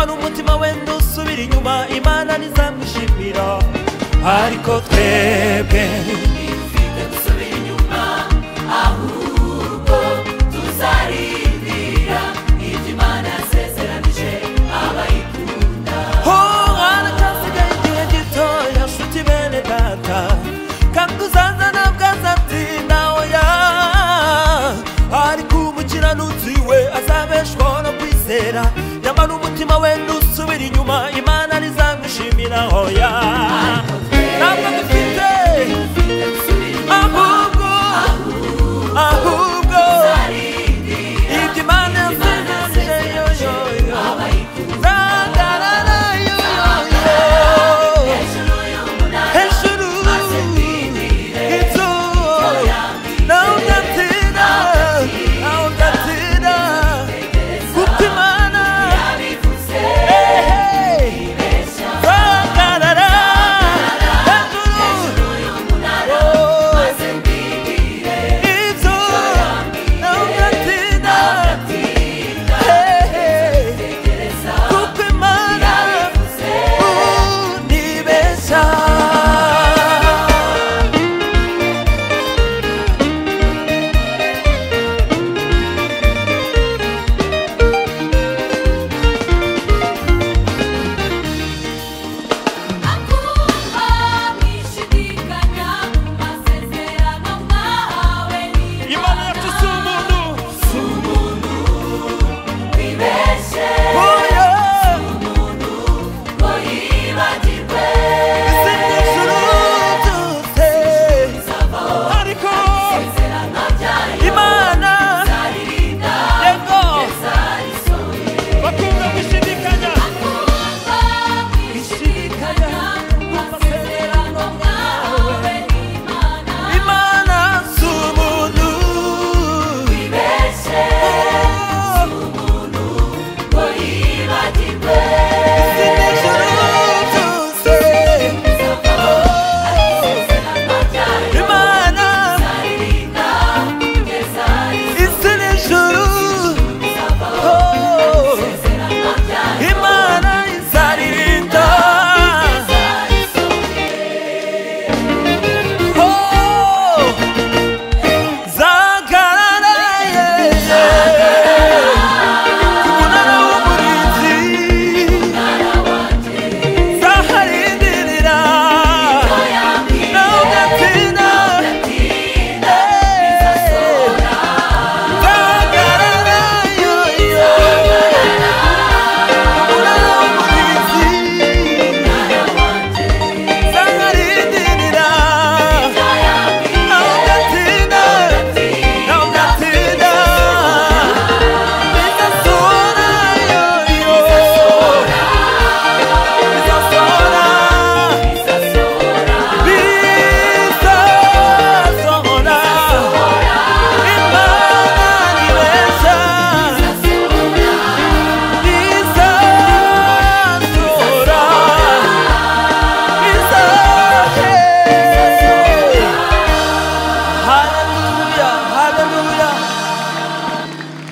nyamara umutima wenda usubira inyuma Imana ntizamwishimira ariko twebwe ifite gusubira inyuma ahubwo tuzarindira ibyo Imana yasezeranije abayikunda haracasigaye igihe gitoya nshuti bene data kandi uzaza ntabwo azatinda oya ariko umukiranutsi we azabeshwaho no kwizera nyamara umutima wenda usubira inyuma Imana ntizamwishimira oya ntabwo dufite ahubwo ibyo Imana yasezeranije yoyoyo zagarara yoyoyo hejuru ibyo nawe udatinda kuko Imana zagarara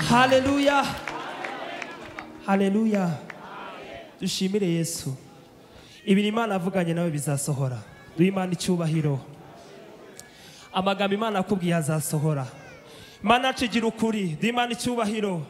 Haleluya, haleluya. Dushimire Yesu. Ibiri Imana avuganye nawe bizasohora. Duhe Imana icyubahiro. Amagambo Imana akubwiye azasohora. Imana acigira ukuri. Duhe Imana icyubahiro.